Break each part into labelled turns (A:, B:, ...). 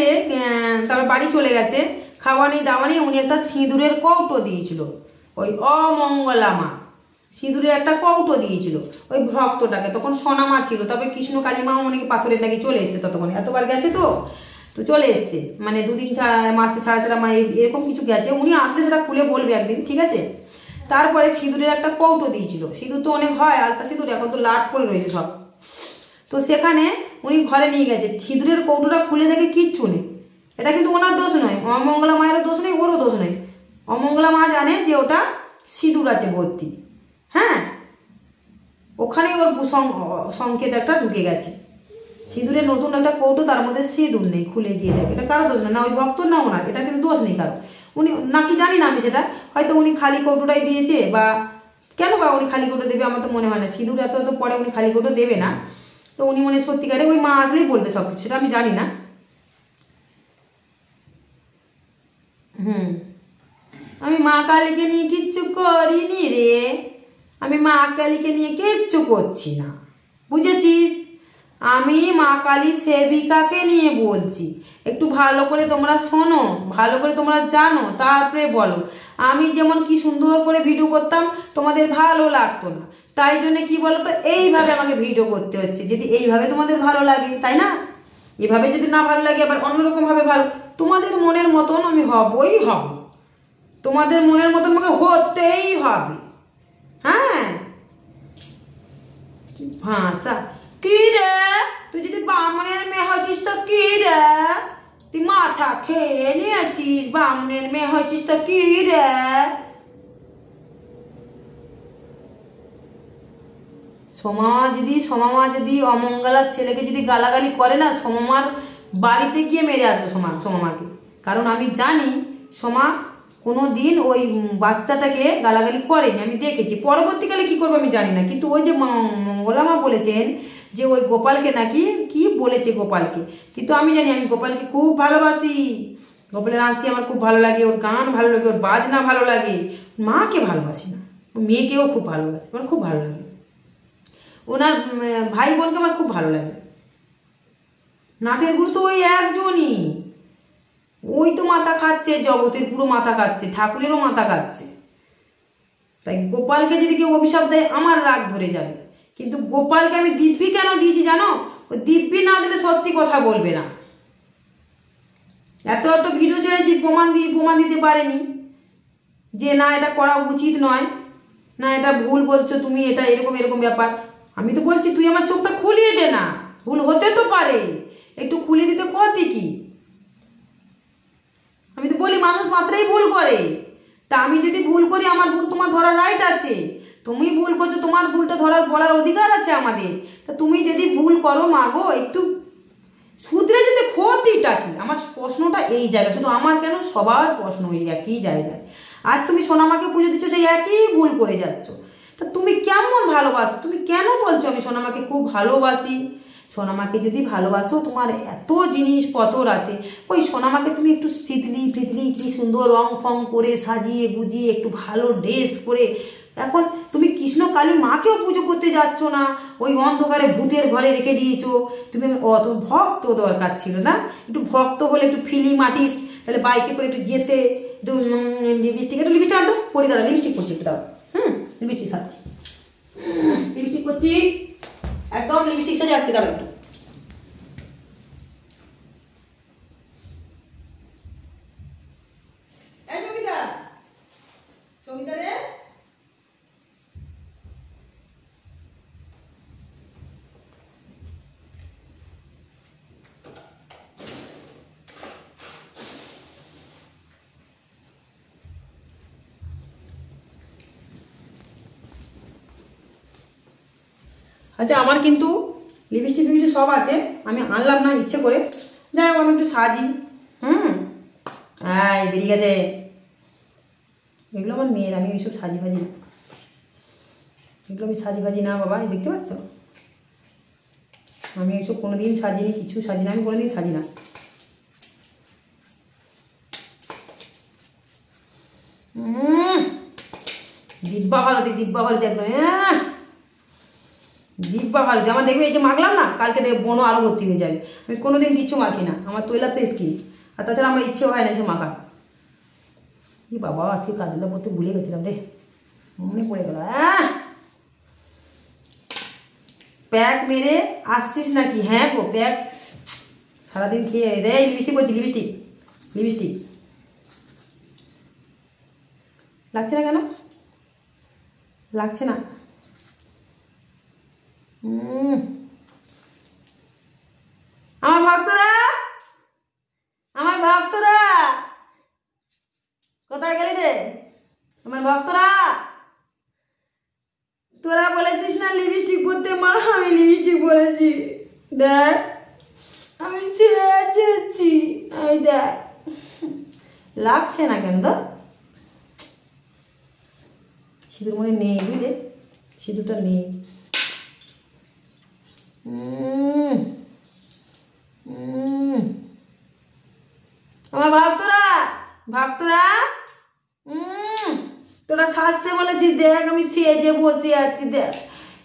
A: গেছে, তারপর বাড়ি চলে গেছে, খাওয়া নেই দাওয়া নেই, উনি একটা সিঁদুরের কৌটো দিয়েছিল, ওই অমঙ্গলা মা সিঁদুরের একটা কৌটো দিয়েছিল ওই ভক্তটাকে। তখন সোনা মা ছিল, তবে কৃষ্ণ কালী মাও অনেকে পাথরের নাকি চলে এসছে, ততক্ষণে এতবার গেছে তো চলে এসছে, মানে দুদিন ছাড়া মাসে ছাড়া ছাড়া মানে এরকম কিছু গেছে। উনি আসলে সেটা খুলে বলবে একদিন, ঠিক আছে। তারপরে সিঁদুরের একটা কৌটো দিয়েছিল, সিঁদুর তো অনেক হয়, আলতা সিঁদুর, এখন তো লাট পড়ে রয়েছে সব। তো সেখানে উনি ঘরে নিয়ে গেছে, সিঁদুরের কৌটোটা খুলে দেখে কিচ্ছু নেই। এটা কিন্তু ওনার দোষ নয়, অমঙ্গলা মায়েরও দোষ নেই, ওরও দোষ নেই। অমঙ্গলা মা জানে যে ওটা সিঁদুর আছে ভর্তি, হ্যাঁ, ওখানে ওর সংকেত একটা ঢুকে গেছে। সিঁদুরের নতুন একটা কৌটো, তার মধ্যে সিঁদুর নেই, খুলে গিয়ে দেখে। এটা কারো দোষ না, ওই ভক্ত না ওনার, এটা কিন্তু দোষ নেই কারো। উনি নাকি জানি না আমি সেটা, হয়তো উনি খালি কৌটোটাই দিয়েছে, বা কেন বা উনি খালি কৌটো দেবে আমার তো মনে হয় না, সিঁদুর এত এত পরে উনি খালি কৌটো দেবে না। তো উনি মনে সত্যিকারে ওই মা আসলেই বলবে সব কিছু, সেটা আমি জানি না। আমি মা কালীকে নিয়ে কিচ্ছু করিনি রে, আমি মা কালীকে নিয়ে কিচ্ছু করছি না, বুঝেছিস? আমি মা কালী সেবিকাকে নিয়ে বলছি, একটু ভালো করে তোমরা শোনো, ভালো করে তোমরা জানো, তারপরে বলো। আমি যেমন কি সুন্দর করে ভিডিও করতাম, তোমাদের ভালো লাগতো না, তাই জন্য কি বলো তো, এইভাবে আমাকে ভিডিও করতে হচ্ছে। যদি এইভাবে তোমাদের ভালো লাগে, তাই না? এভাবে যদি না ভালো লাগে, আবার অন্যরকম ভাবে ভালো, তোমাদের মনের মতন আমি হবই হব, তোমাদের মনের মতন আমাকে হতেই হবে, হ্যাঁ। ভাষা কি রে, তুই যদি বামুনের মেয়ে হয়েছিস তো কি রে, তুই মাথা খেয়ে নিয়েছিস, বামুনের মেয়ে হয়েছিস তো কি রে? সোমামা যদি অমঙ্গলার ছেলেকে যদি গালাগালি করে না, সোমামার বাড়িতে গিয়ে মেরে আসবে সোমামাকে। কারণ আমি জানি সোমা কোনো দিন ওই বাচ্চাটাকে গালাগালি করেনি, আমি দেখেছি। পরবর্তীকালে কি করবো আমি জানি না, কিন্তু ওই যে মঙ্গলা মা বলেছেন যে ওই গোপালকে নাকি কি বলেছে গোপালকে, কিন্তু আমি জানি আমি গোপালকে খুব ভালোবাসি, গোপালের হাসি আমার খুব ভালো লাগে, ওর গান ভালো লাগে, ওর বাজনা ভালো লাগে। মাকে ভালোবাসি না, মেয়েকেও খুব ভালোবাসি, আমার খুব ভালো লাগে, ওনার ভাই বোনকে আমার খুব ভালো লাগে। নাটের গুরু তো ওই একজনই, ওই তো মাথা খাচ্ছে, জগতের পুরো মাথা খাচ্ছে, ঠাকুরেরও মাথা খাচ্ছে। তাই গোপালকে যদি কেউ অভিশাপ দেয় আমার রাগ ধরে যাবে, কিন্তু গোপালকে আমি দিব্যি কেন দিয়েছি জানো? ওই দিব্যি না দিলে সত্যি কথা বলবে না। এত এত ভিডিও ছেড়েছি, প্রমাণ দিতে পারেনি যে না এটা করা উচিত নয়, না এটা ভুল বলছো তুমি, এটা এরকম এরকম ব্যাপার। আমি তো বলছি তুই আমার চোখটা খুলিয়ে দে না, ভুল হতে তো পারে, একটু খুলিয়ে দিতে ক্ষতি কি? আমি তো বলি মানুষ মাত্রই ভুল করে, তা আমি যদি ভুল করি আমার ভুল তোমার ধরার রাইট আছে, তুমি ভুল করছো, তোমার ভুলটা বলার অধিকার আছে আমাদের। তা তুমি যদি ভুল করো মাগো, একটু শুধরে যেতে ক্ষতিটা কি? আমার প্রশ্নটা এই জায়গায়, শুধু আমার কেন, সবার প্রশ্ন এই একই জায়গায়। আজ তুমি সোনামাকে পুজো দিচ্ছ, সেই একই ভুল করে যাচ্ছ। তা তুমি কেমন ভালোবাসো? তুমি কেন বলছো আমি সোনামাকে খুব ভালোবাসি? সোনামাকে যদি ভালোবাসো, তোমার এত জিনিসপত্র আছে, ওই সোনামাকে তুমি একটু শীতলি ফিতলি কি সুন্দর রং ফং করে সাজিয়ে গুজিয়ে একটু ভালো ড্রেস করে, এখন তুমি কৃষ্ণ কালী মাকেও পুজো করতে যাচ্ছ না, ওই অন্ধকারে ভূতের ঘরে রেখে দিয়েছো। তুমি অত ভক্ত দরকার ছিল না, একটু ভক্ত হলে একটু ফিলিং আর্টিস্ট, তাহলে বাইকে করে একটু যেতে, একটু লিপস্টিক আনতো পরি, দাঁড়া লিপস্টিক করছি একটু, দাও লিপস্টিক সাজছি, লিপস্টিক করছি, একদম লিপস্টিক সাজে আসছি, দাঁড়া একটু। সঙ্গীতা রে, আচ্ছা আমার কিন্তু লিপস্টিক সব আছে, আমি আনলাম না ইচ্ছে করে, যাই হোক আমি একটু সাজি। হ্যাঁ বেরিয়ে গেছে, এগুলো আমার মেয়ের, আমি ওইসব সাজি ভাজি না, এগুলো আমি সাজি ভাজি না বাবা, দেখতে পাচ্ছ আমি এইসব কোনোদিন সাজিনি, কিছু সাজি না, আমি কোনোদিন সাজি না। দিব্যা ভারতী একদম, জিব্বা ভালো, আমার দেখবে এই যে মাখলাম না, কালকে দেখবে বনো আরও ভর্তি হয়ে যাবে। আমি কোনোদিন কিচ্ছু মাখি না, আমার তৈলাতে স্কিন, আর তাছাড়া আমার ইচ্ছে হয় না যে মাখা। কি বাবা, আজকে কাজগুলো করতে ভুলে গেছিলাম রে, মনে পড়ে গেল। প্যাক মেরে আসছিস নাকি? হ্যাঁ গো প্যাক সারাদিন খেয়ে দেয়। লিপস্টিক করছি, লিপস্টিক লিপস্টিক লাগছে না কেন? লাগছে না। আমার ভক্তরা, আমার ভক্তরা কোথায় গেলি রে? আমার ভক্তরা, তোরা বলেছিস না লিপস্টিক পরতে, মা আমি লিপস্টিক পরেছি। দেখ আমি চেয়েছি, এই দেখ লাগছে না কেন? তো সিঁদুর মনে নেই, বুঝলে, সিঁদুরটা নেই। আমার ভক্তরা, ভক্তরা তোরা সাজতে বলেছি, দেখ আমি সেজে বসে আছি, দেখ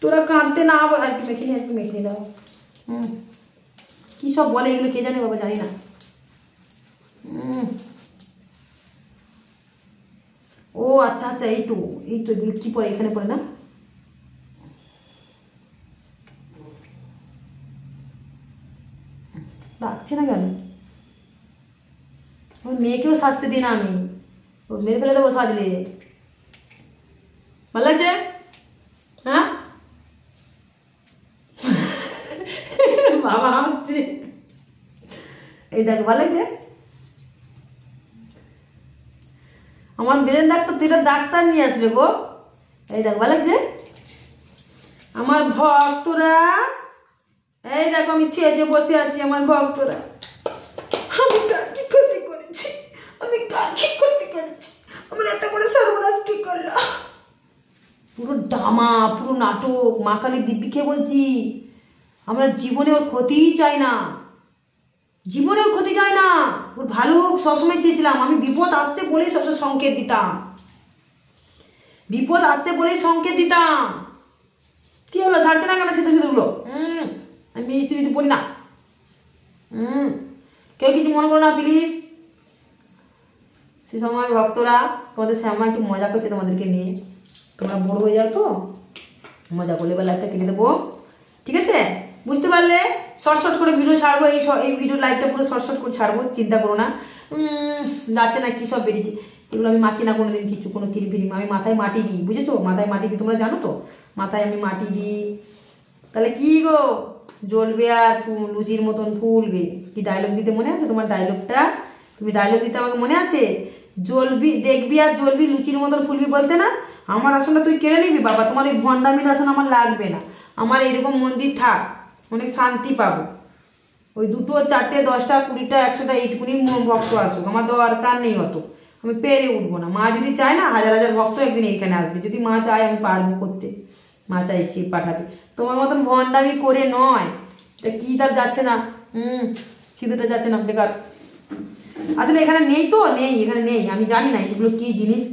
A: তোরা কাঁদতে না। আর একটু মেখে নি, একটু মেখে নি দাও। কী সব বলে এগুলো কে জানে বাবা, জানি না। ও আচ্ছা আচ্ছা, এই তো এগুলো কী পরে, এখানে পড়ে না? লাগছে না কেন? আমার মেয়েকেও সাজতে দিই না আমি, ও মেরে ফেলে দেবো সাজলে। ভালো লাগছে? হ্যাঁ বাবা হাসছে, এই দেখ ভালো লাগছে? আমার ব্রেন ডাক্তার, তুই ডাক্তার নিয়ে আসবে গো। এই দেখ ভালো লাগছে? আমার ভক্তরা, এই দেখো আমি সেজে বসে আছি। আমার ভক্তরা, আমি কার কি ক্ষতি করেছি? আমি কার কি ক্ষতি করেছি? আমার এত বড় সর্বনাশ কি করলো? পুরো ড্রামা, পুরো নাটক। মা কালী দিব্যিকে বলছি, আমরা জীবনে ওর ক্ষতিই চাই না, জীবনে ওর ক্ষতি চাই না, ওর ভালো হোক সবসময় চেয়েছিলাম। আমি বিপদ আসছে বলেই সবসময় সংকেত দিতাম, বিপদ আসছে বলেই সংকেত দিতাম। কি হলো, ছাড়ছে না কেন সিঁদুর সিঁদুরগুলো? আমি মিষ্টি মিষ্টি পড়ি না। কেউ কিছু মনে করো না প্লিজ। সে সময় ভক্তরা, তোমাদের শ্যামা একটু মজা করছে তোমাদেরকে নিয়ে, তোমরা বড় হয়ে যাও তো, মজা করলে বা লাইভটা কেটে দেবো, ঠিক আছে? বুঝতে পারলে? শর্ট করে ভিডিও ছাড়বো, এই ভিডিও লাইভটা পুরো শর্ট করে ছাড়বো, চিন্তা করো না। যাচ্ছে না কী সব বেরিয়েছে, এগুলো আমি মাখি না কোনোদিন কিছু, কোনো ক্রিম। আমি মাথায় মাটি দিই, বুঝেছো? মাথায় মাটি দিই, তোমরা জানো তো, মাথায় আমি মাটি দিই। তাহলে কি গো, জ্বলবে আর লুচির মতন ফুলবে। কি ডায়লগ দিতে মনে আছে তোমার? ডায়লগটা তুমি ডায়লগ দিতে আমাকে মনে আছে? জ্বলবি, দেখবি আর জ্বলবি, লুচির মতন ফুলবি বলতে না? আমার আসনটা তুই কেড়ে নিবি বাবা, তোমার এই ভণ্ডামির আসন আমার লাগবে না। আমার এইরকম মন্দির থাক, অনেক শান্তি পাবো। ওই 2, 4, 10, 20, 100 এইটুকুনি ভক্ত আসুক, আমার দরকার নেই অত, আমি পেরে উঠবো না। মা যদি চায় না, হাজার হাজার ভক্ত একদিন এইখানে আসবে, যদি মা চায় আমি পারবো করতে, মা চাইছি পাঠাবে। তোমার মতন ভণ্ডামি করে নয়। তা কি তার যাচ্ছে না? সিঁদুরটা যাচ্ছে না, বেকার। আসলে এখানে নেই তো, নেই, এখানে নেই, আমি জানি না এগুলো কি জিনিস।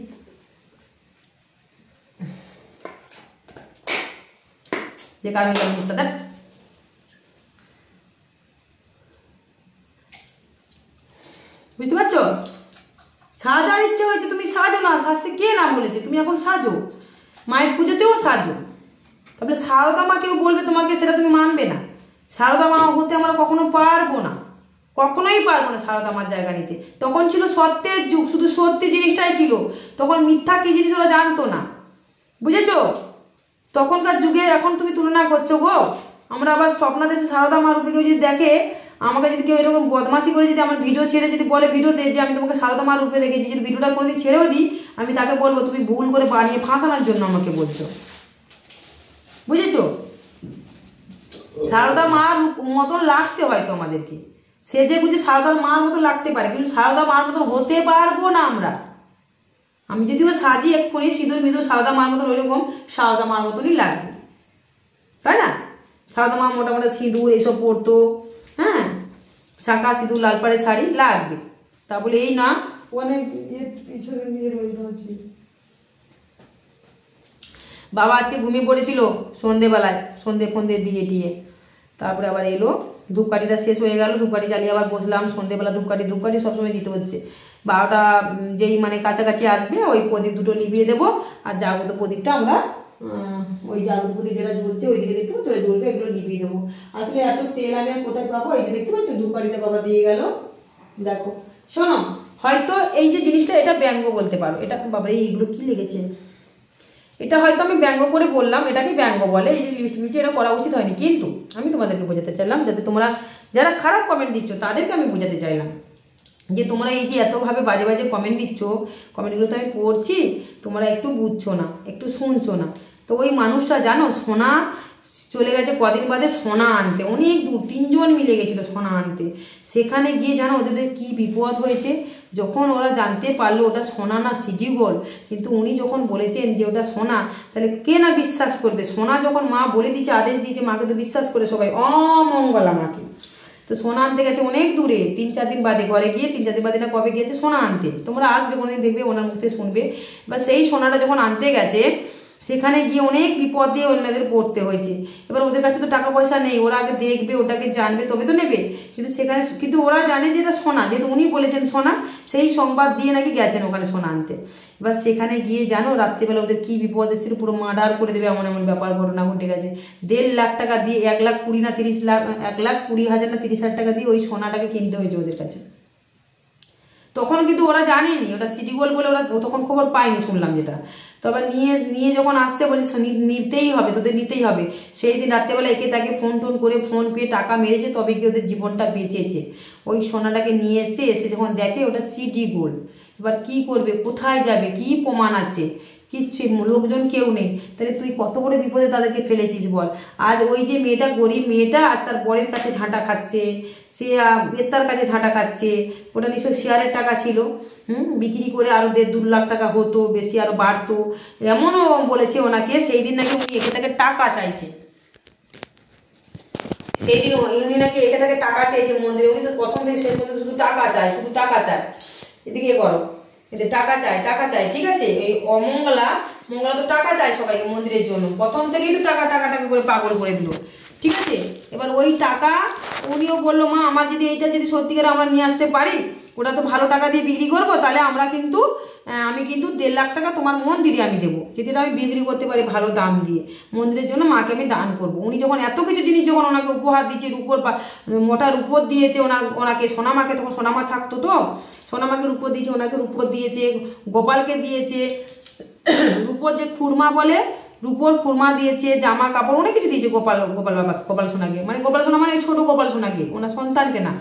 A: বেকার হয়ে যাবে মুখটা, দেখ। বুঝতে পারছো? সাজার ইচ্ছে হয়েছে, তুমি সাজো না, সাজতে কে না বলেছে? তুমি এখন সাজো, মায়ের পুজোতেও সাজো। তাহলে সারদা মা কেউ বলবে তোমাকে, সেটা তুমি মানবে না। সারদা মা হতে আমরা কখনো পারবো না, কখনোই পারবো না সারদা মার জায়গা নিতে। তখন ছিল সত্যের যুগ, শুধু সত্যি জিনিসটাই ছিল, তখন মিথ্যা কি জিনিস ওরা জানতো না, বুঝেছো? তখনকার যুগের এখন তুমি তুলনা করছো গো। আমরা আবার স্বপ্নাদেশে সারদা মা রূপে কেউ যদি দেখে, আমাকে যদি কেউ এরকম বদমাশি করে যদি আমার ভিডিও ছেড়ে যদি বলে ভিডিওতে যে আমি তোমাকে সারদা মা রূপে রেখেছি, যদি ভিডিওটা কোনোদিন ছেড়েও দিই, আমি তাকে বলবো তুমি ভুল করে বানিয়ে ফাঁসানোর জন্য আমাকে বলছো, বুঝেছো? সারদা মার মতন লাগছে হয়তো আমাদেরকে, সেজে গুজে সারদার মার মতো লাগতে পারে, কিন্তু সারদা মার মতন হতে পারবো না আমরা। আমি যদিও সাজি এক্ষুনি সিঁদুর মিঁদুর সারদা মার মতন, ওইরকম সারদা মার মতনই লাগবে, তাই না? সারদা মা মোটামুটি সিঁদুর এইসব পরতো, হ্যাঁ, শাঁখা সিঁদুর লাল পাড়ের শাড়ি লাগবে, তা বলে এই না। অনেক বাবা আজকে ঘুমিয়ে পড়েছিল সন্ধেবেলায়, সন্ধে দিয়ে তারপরে আবার এলো, ধূপকাঠিটা শেষ হয়ে গেল, ধূপকাঠি জ্বালিয়ে আবার বসলাম। সন্ধেবেলা ধূপকাঠি সবসময় দিতে হচ্ছে। 12টা যেই মানে কাছাকাছি আসবে ওই প্রদীপ দুটো নিভিয়ে দেবো, আর জাগত প্রদীপটা আমরা ওই জাগত প্রদীপ যেটা জ্বলছে ওইদিকে দেখতে পাচ্ছ জ্বলবে, এগুলো নিভিয়ে দেবো। আসলে এত তেল আমি আর কোথায় পাবো? এই যে দেখতে পাচ্ছ ধূপকাঠিটা বাবা দিয়ে গেল। দেখো শোনো, হয়তো এই যে জিনিসটা এটা ব্যঙ্গ বলতে পারো, এটা বাবা এইগুলো কি লেগেছে, এটা হয়তো আমি ব্যঙ্গ করে বললাম, এটাকে ব্যঙ্গ বলে, এই যে লিপস্টিকটা এটা করা উচিত হয়নি, কিন্তু আমি তোমাদেরকে বোঝাতে চাইলাম যাতে তোমরা যারা খারাপ কমেন্ট দিচ্ছ তাদেরকে আমি বোঝাতে চাইলাম যে তোমরা এই যে এতভাবে বাজে বাজে কমেন্ট দিচ্ছ, কমেন্টগুলো তো আমি পড়ছি, তোমরা একটু বুঝছো না, একটু শুনছো না। তো ওই মানুষটা জানো সোনা চলে গেছে কদিন বাদে সোনা আনতে, অনেক দূর 3 জন মিলে গেছিলো সোনা আনতে। সেখানে গিয়ে জানো ওদের কি বিপদ হয়েছে, যখন ওরা জানতে পারলো ওটা সোনা না সিডি গোল্ড, কিন্তু উনি যখন বলেছেন যে ওটা সোনা, তাহলে কে না বিশ্বাস করবে? সোনা যখন মা বলে দিয়েছে, আদেশ দিয়েছে, মাকে তো বিশ্বাস করে সবাই, অমঙ্গলা মাকে। তো সোনা আনতে গেছে অনেক দূরে, 3-4 দিন বাদে, ঘরে গিয়ে 3-4 দিন বাদে না কবে গিয়েছে সোনা আনতে, তোমরা আসবে কোনোদিন দেখবে ওনার মুখে শুনবে। বা সেই সোনাটা যখন আনতে গেছে সেখানে গিয়ে অনেক বিপদ দিয়ে ওনাদের পড়তে হয়েছে। এবার ওদের কাছে তো টাকা পয়সা নেই, ওরা আগে দেখবে, ওটাকে জানবে তবে তো নেবে, কিন্তু সেখানে কিন্তু ওরা জানে যে এটা সোনা, যেহেতু উনি বলেছেন সোনা, সেই সংবাদ দিয়ে নাকি গেছেন ওখানে সোনা আনতে। এবার সেখানে গিয়ে জানো রাত্রিবেলা ওদের কি বিপদ এসেছিল, পুরো মার্ডার করে দেবে এমন এমন ব্যাপার ঘটনা ঘটে গেছে। 1.5 লাখ টাকা দিয়ে 1,20,000 না 30 লাখ, 1,20,000 না 30,000 টাকা দিয়ে ওই সোনাটাকে কিনতে হয়েছে ওদের কাছে। তখন কিন্তু ওরা জানেনি ওটা সিটি গোল্ড বলে, ওরা তখন খবর পায়নি, শুনলাম যেটা। তবে নিয়ে যখন আসছে বলছে নিতেই হবে, তোদের নিতেই হবে। সেই দিন রাত্রেবেলা একে তাকে ফোন টোন করে ফোন পেয়ে টাকা মেরেছে, তবে কি ওদের জীবনটা বেঁচেছে। ওই সোনাটাকে নিয়ে এসে যখন দেখে ওটা সিটি গোল্ড, এবার কি করবে, কোথায় যাবে, কি প্রমাণ আছে, কিচ্ছু লোকজন কেউ নেই। তাহলে তুই কত বড় বিপদে তাদেরকে ফেলেছিস বল। আজ ওই যে মেয়েটা, গরিব মেয়েটা, আজ তার বরের কাছে ঝাঁটা খাচ্ছে, সে তার কাছে ঝাঁটা খাচ্ছে। ওটা নিশ্চয় শেয়ারের টাকা ছিল, বিক্রি করে আরো 1.5-2 লাখ টাকা হতো, বেশি আরো বাড়তো। এমনও বলেছে ওনাকে সেই দিন নাকি উনি একে তাকে টাকা চাইছে, সেই দিন উনি নাকি একে তাকে টাকা চাইছে মন্দিরে। উনি তো প্রথম থেকে শেষ পর্যন্ত শুধু টাকা চায়, শুধু টাকা চায়। এদিকে করো, এদের টাকা চায়, ঠিক আছে। এই মঙ্গলা তো টাকা চায় সবাইকে মন্দিরের জন্য, প্রথম থেকেই তো টাকা করে পাগল করে দিল, ঠিক আছে। এবার ওই টাকা উনিও বললো, মা আমার যদি এইটা যদি সত্যিকার আমরা নিয়ে আসতে পারি, ওটা তো ভালো টাকা দিয়ে বিক্রি করবো, তাহলে আমি কিন্তু 1.5 লাখ টাকা তোমার মন্দিরে আমি দেবো, যদি আমি বিক্রি করতে পারি ভালো দাম দিয়ে, মন্দিরের জন্য মাকে আমি দান করবো। উনি যখন এত কিছু জিনিস যখন ওনাকে উপহার দিয়েছে, মোটার উপর দিয়েছে ওনাকে, সোনামাকে, তখন সোনামা থাকতো, তো সোনামাকে রূপোর দিয়েছে, ওনাকে রূপোর দিয়েছে, গোপালকে দিয়েছে রূপোর যে খুরমা বলে, রূপোর খুরমা দিয়েছে, জামা কাপড়, অনেক কিছু দিয়েছে গোপাল সোনাকে, মানে গোপাল সোনা মানে ছোট গোপাল সোনাকে, ওনার সন্তানকে না,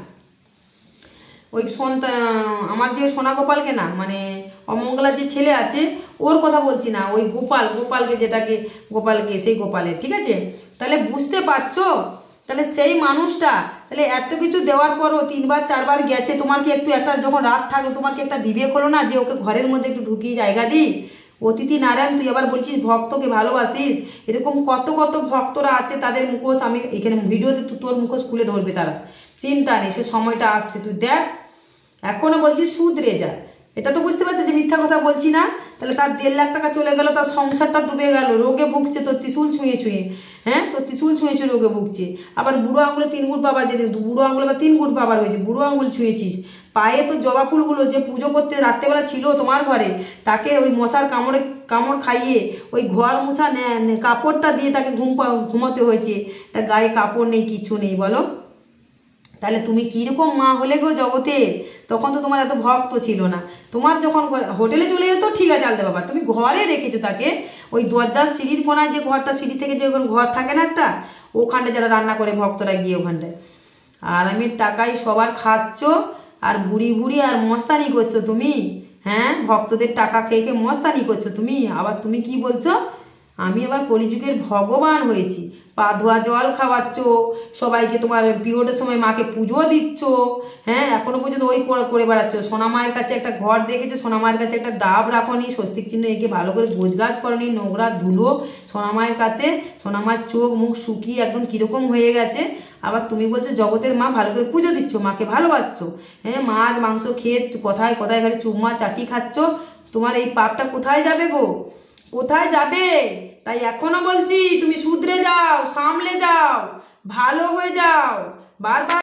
A: ওই আমার যে সোনা গোপালকে না, মানে অমঙ্গলার যে ছেলে আছে ওর কথা বলছি না, ওই গোপালকে গোপালকে সেই গোপালের, ঠিক আছে। তাহলে বুঝতে পারছো, তাহলে সেই মানুষটা তাহলে এত কিছু দেওয়ার পরও 3-4 গেছে, তোমার কি একটু একটা যখন রাত থাকলো তোমার কি একটা বিবেক হলো না যে ওকে ঘরের মধ্যে একটু ঢুকিয়ে জায়গা দিই? অতিথি নারায়ণ, তুই আবার বলছিস ভক্তকে ভালোবাসিস, এরকম কত ভক্তরা আছে, তাদের মুখোশ আমি এখানে ভিডিওতে তোর মুখোশ খুলে ধরবে তারা, চিন্তা নেই, সে সময়টা আসছে, তুই দেখ। এখনো বলছিস শুধরে যা, এটা তো বুঝতে পারছো যে মিথ্যা কথা বলছি না। তাহলে তার 1.5 লাখ টাকা চলে গেল, তার সংসারটা ডুবে গেল, রোগে ভুগছে, তোর ত্রিশূল ছুঁয়ে, হ্যাঁ তোর ত্রিশূল ছুঁয়েছে, রোগে ভুগছে। আবার বুড়ো আঙুলে 3 গুণ বাবার, যেদিন বুড়ো আঙুলে বা 3 গুণ বাবার হয়েছে, বুড়ো আঙুল ছুঁয়েছিস। পায়ে তো জবা ফুলগুলো যে পুজো করতে রাত্রেবেলা ছিল তোমার ঘরে, তাকে ওই মশার কামড় খাইয়ে ওই ঘর মুছা কাপড়টা দিয়ে তাকে ঘুমাতে হয়েছে, তা গায়ে কাপড় নেই, কিছু নেই, বলো। তাহলে তুমি কীরকম মা হলে গো জগতে? তখন তো তোমার এত ভক্ত ছিল না। তোমার যখন হোটেলে চলে যেত ঠিক আছে আলতে বাবা, তুমি ঘরে রেখেছো তাকে, ওই দরজার সিঁড়ির কোনায় যে ঘরটা, সিঁড়ি থেকে যে ঘর থাকে না একটা, ওখানটায় যারা রান্না করে ভক্তরা গিয়ে ওখানটায় আরামের টাকায় সবার খাচ্ছ, আর ভুড়ি আর মস্তানি করছো তুমি, হ্যাঁ ভক্তদের টাকা খেয়ে মস্তানি করছো তুমি। আবার তুমি কি বলছো, আমি আবার কলিযুগের ভগবান হয়েছি, পা ধোয়া জল খাওয়াচ্ছ সবাইকে, তোমার পিরিয়ডের সময় মাকে পুজো দিচ্ছ, হ্যাঁ এখনো পর্যন্ত ওই করে বেড়াচ্ছ। সোনামায়ের কাছে একটা ঘর রেখেছো, সোনামায়ের কাছে একটা ডাব রাখনি, স্বস্তিক চিহ্ন এঁকে ভালো করে গোছগাছ করনি, নোংরা ধুলো সোনামায়ের কাছে, সোনামায়ের চোখ মুখ শুকিয়ে একদম কীরকম হয়ে গেছে। আবার তুমি বলছো জগতের মা, ভালো করে পুজো দিচ্ছ, মাকে ভালোবাসছো, হ্যাঁ মাছ মাংস খেয়ে কোথায় খালি চুম্মা চাটি খাচ্ছ, তোমার এই পাপটা কোথায় যাবে গো? কোথায় যাবে? তাই এখনো বলছি তুমি শুধরে যাও, সামলে যাও, ভালো হয়ে যাও। বারবার